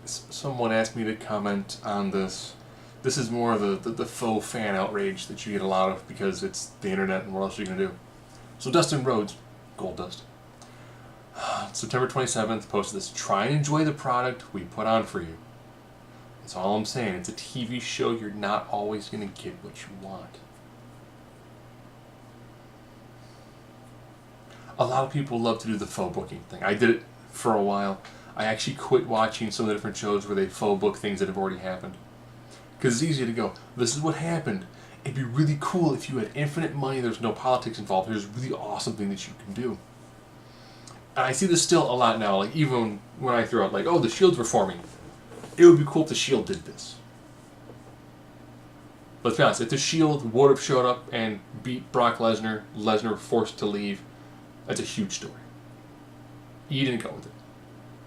Someone asked me to comment on this. This is more of the faux fan outrage that you get a lot of because it's the internet and what else are you going to do? So Dustin Rhodes, Goldust, September 27th, posted this. Try and enjoy the product we put on for you. That's all I'm saying. It's a TV show. You're not always going to get what you want. A lot of people love to do the faux booking thing. I did it for a while. I actually quit watching some of the different shows where they faux book things that have already happened. Because it's easy to go, this is what happened. It'd be really cool if you had infinite money, there's no politics involved, there's a really awesome thing that you can do. And I see this still a lot now, like even when I throw out like, oh, the Shield's reforming. It would be cool if the Shield did this. Let's be honest, if the Shield would have showed up and beat Brock Lesnar, Lesnar forced to leave, that's a huge story. E didn't go with it.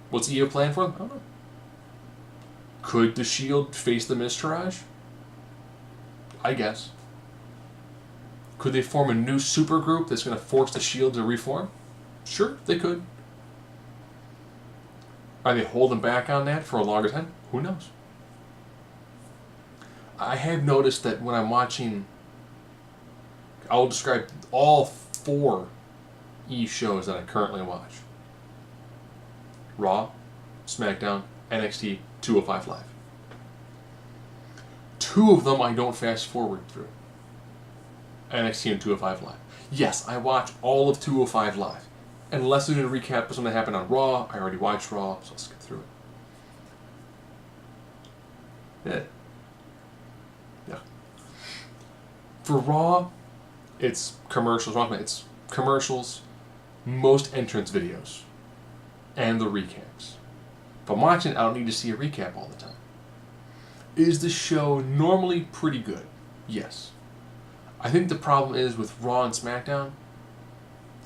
What's EO plan for them? I don't know. Could the Shield face the Miztourage? I guess. Could they form a new supergroup that's going to force the Shield to reform? Sure, they could. Are they holding back on that for a longer time? Who knows? I have noticed that when I'm watching, I'll describe all 4 E shows that I currently watch. Raw, SmackDown, NXT, 205 Live. 2 of them I don't fast forward through. NXT and 205 Live. Yes, I watch all of 205 Live. Unless there's a recap of something that happened on Raw, I already watched Raw, so I'll skip through it. Yeah. For Raw, it's commercials. It's commercials, most entrance videos, and the recaps. If I'm watching it, I don't need to see a recap all the time. Is the show normally pretty good? Yes. I think the problem is with Raw and SmackDown,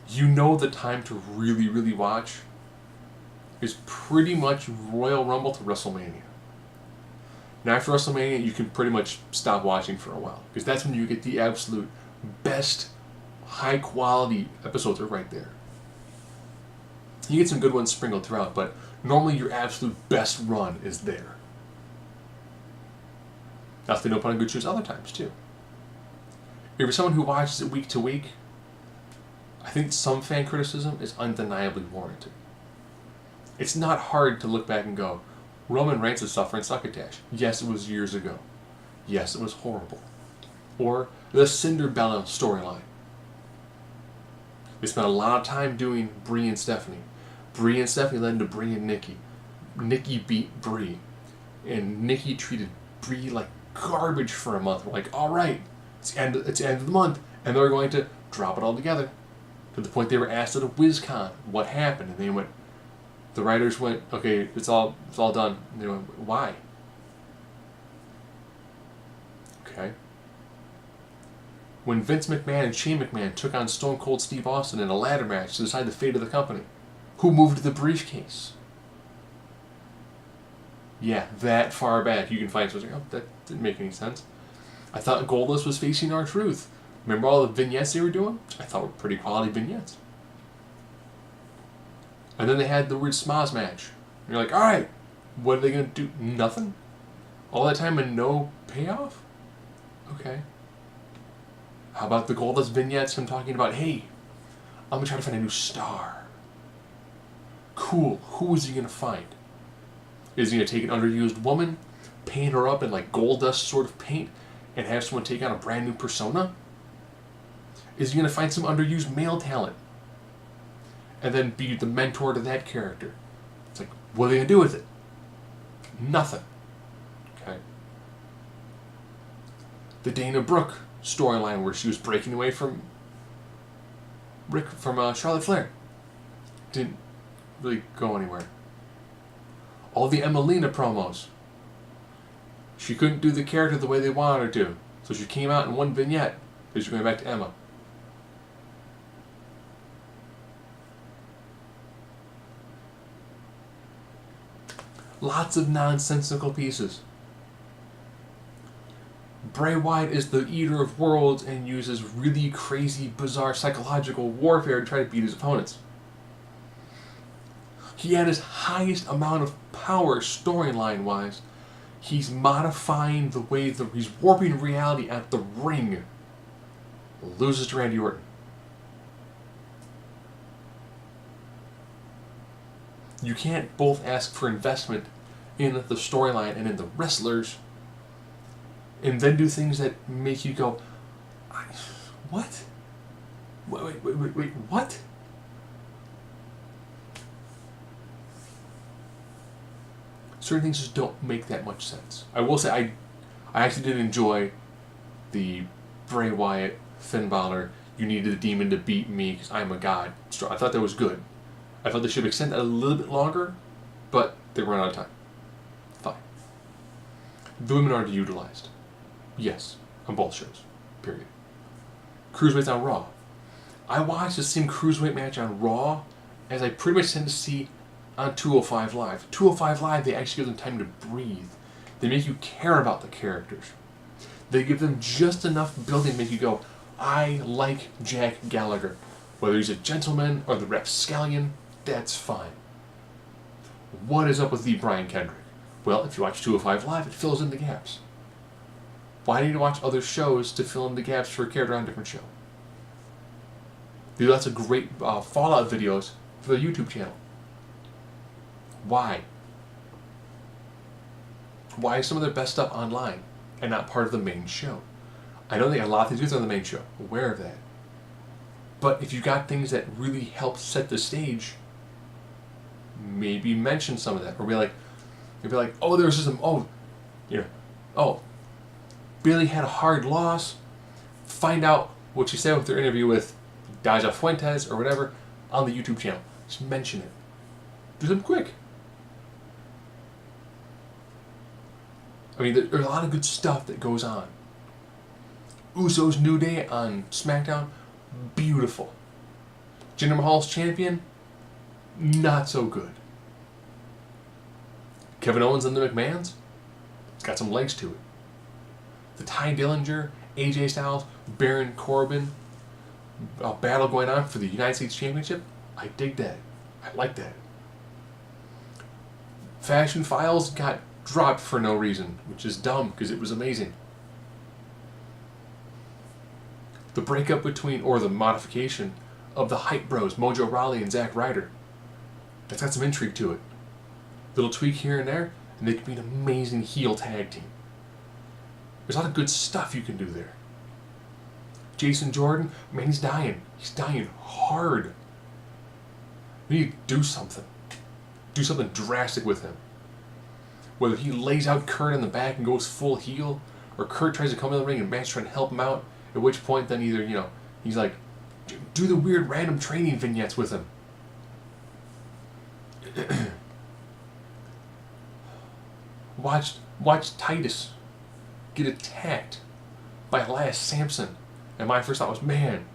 you know the time to really, really watch is pretty much Royal Rumble to WrestleMania. Now after WrestleMania, you can pretty much stop watching for a while, because that's when you get the absolute best, high-quality episodes are right there. You get some good ones sprinkled throughout, but normally your absolute best run is there. Now if they don't put on good shows other times, too. If you're someone who watches it week to week, I think some fan criticism is undeniably warranted. It's not hard to look back and go, Roman Reigns is suffering succotash. Yes, it was years ago. Yes, it was horrible. Or the Cinderella storyline. They spent a lot of time doing Brie and Stephanie. Brie and Stephanie led to Brie and Nikki. Nikki beat Brie. And Nikki treated Brie like garbage for a month. We're like, alright, it's the end of the month. And they're going to drop it all together. To the point they were asked at a WizCon what happened. And they went, the writers went, okay, it's all done. And they went, why? Okay. When Vince McMahon and Shane McMahon took on Stone Cold Steve Austin in a ladder match to decide the fate of the company, who moved the briefcase? Yeah, that far back you can find something. Oh, that didn't make any sense. I thought Goldust was facing R-Truth. Remember all the vignettes they were doing? I thought were pretty quality vignettes. And then they had the weird Smaz match. And you're like, alright, what are they going to do? Nothing? All that time and no payoff? Okay. How about the Goldust vignettes? I'm talking about, hey, I'm going to try to find a new star. Cool. Who is he going to find? Is he going to take an underused woman, paint her up in like Goldust sort of paint, and have someone take on a brand new persona? Is he going to find some underused male talent and then be the mentor to that character? It's like, what are they going to do with it? Nothing. Okay. The Dana Brooke storyline where she was breaking away from Charlotte Flair didn't really go anywhere. All the Emelina promos, she couldn't do the character the way they wanted her to, so she came out in one vignette because she's going back to Emma. Lots of nonsensical pieces. Bray Wyatt is the eater of worlds and uses really crazy, bizarre psychological warfare to try to beat his opponents. He had his highest amount of power storyline wise. He's modifying the way he's warping reality at the ring. Loses to Randy Orton. You can't both ask for investment in the storyline and in the wrestlers and then do things that make you go, what? Wait, what? Certain things just don't make that much sense. I will say I actually did enjoy the Bray Wyatt, Finn Balor, you needed a demon to beat me because I'm a god. I thought that was good. I thought they should have extended that a little bit longer, but they ran out of time. Fine. The women are utilized. Yes, on both shows. Period. Cruiserweights on Raw. I watched the same Cruiserweight match on Raw as I pretty much tend to see on 205 Live. 205 Live, they actually give them time to breathe. They make you care about the characters. They give them just enough building to make you go, I like Jack Gallagher. Whether he's a gentleman or the rapscallion, that's fine. What is up with the Brian Kendrick? Well, if you watch 205 Live, it fills in the gaps. Why need to watch other shows to fill in the gaps for a character on a different show? They do lots of great Fallout videos for the YouTube channel. Why? Why is some of their best stuff online and not part of the main show? I know they got a lot of things on the main show. Aware of that. But if you got things that really help set the stage, maybe mention some of that. Or be like, oh, there was just Billy had a hard loss. Find out what she said with their interview with Daja Fuentes or whatever on the YouTube channel. Just mention it. Do something quick. I mean, there's a lot of good stuff that goes on. Usos New Day on SmackDown, beautiful. Jinder Mahal's champion, not so good. Kevin Owens and the McMahons, it's got some legs to it. The Ty Dillinger, AJ Styles, Baron Corbin, a battle going on for the United States Championship, I dig that. I like that. Fashion Files got dropped for no reason, which is dumb because it was amazing. The breakup between, or the modification of the Hype Bros, Mojo Rawley and Zack Ryder, that's got some intrigue to it. Little tweak here and there, and they could be an amazing heel tag team. There's a lot of good stuff you can do there. Jason Jordan, man, he's dying. He's dying hard. We need to do something. Do something drastic with him. Whether he lays out Kurt in the back and goes full heel, or Kurt tries to come in the ring and Matt's trying to help him out, at which point then either, he's like, do the weird random training vignettes with him. Watch Titus get attacked by Elias Sampson. And my first thought was, man,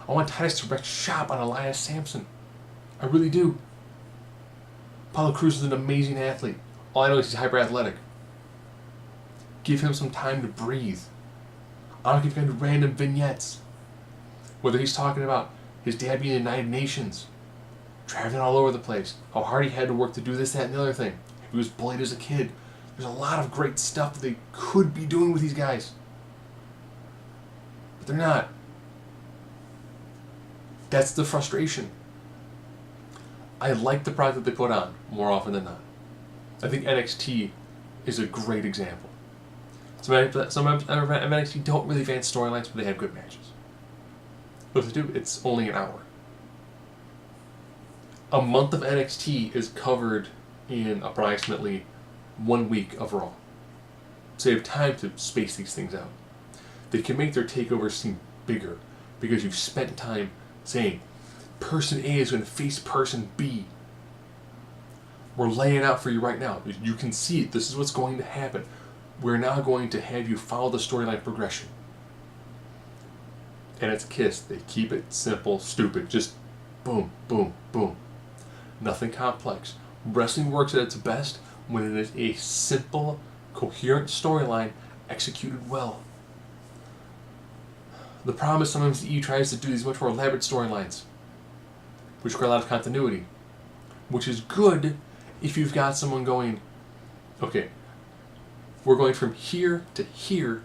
I want Titus to wreck shop on Elias Sampson. I really do. Apollo Crews is an amazing athlete. All I know is he's hyper athletic. Give him some time to breathe. I don't give him random vignettes. Whether he's talking about his dad being in the United Nations, traveling all over the place, how hard he had to work to do this, that, and the other thing. He was bullied as a kid. There's a lot of great stuff that they could be doing with these guys. But they're not. That's the frustration. I like the product that they put on more often than not. I think NXT is a great example. Some NXT don't really advance storylines, but they have good matches. But if they do, it's only an hour. A month of NXT is covered in approximately 1 week of Raw. So they have time to space these things out. They can make their takeovers seem bigger because you've spent time saying, person A is going to face person B. We're laying out for you right now. You can see it. This is what's going to happen. We're now going to have you follow the storyline progression. And it's KISS. They keep it simple, stupid. Just boom, boom, boom. Nothing complex. Wrestling works at its best when it is a simple, coherent storyline executed well. The problem is sometimes the E tries to do these much more elaborate storylines, which require a lot of continuity. which is good if you've got someone going, okay, we're going from here to here.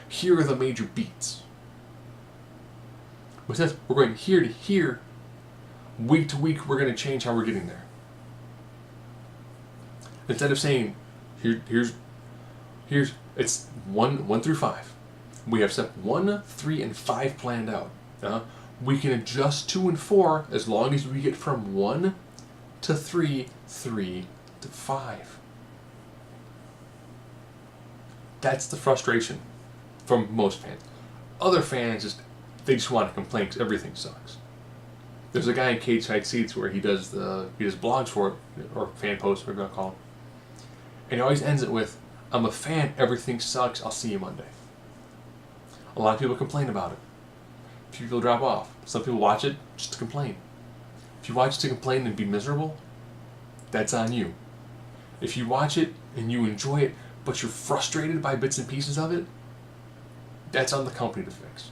Here are the major beats. But since we're going here to here, week to week, we're going to change how we're getting there. Instead of saying, here's it's 1 through 5. We have step 1, 3, and 5 planned out. We can adjust 2 and 4 as long as we get from 1 to 3, 3 to 5. That's the frustration from most fans. Other fans they just want to complain because everything sucks. There's a guy in Cage Side Seats where he does blogs for it, or fan posts, whatever you want to call them. And he always ends it with, I'm a fan, everything sucks, I'll see you Monday. A lot of people complain about it. A few people drop off. Some people watch it just to complain. If you watch it to complain and be miserable, that's on you. If you watch it and you enjoy it, but you're frustrated by bits and pieces of it, that's on the company to fix.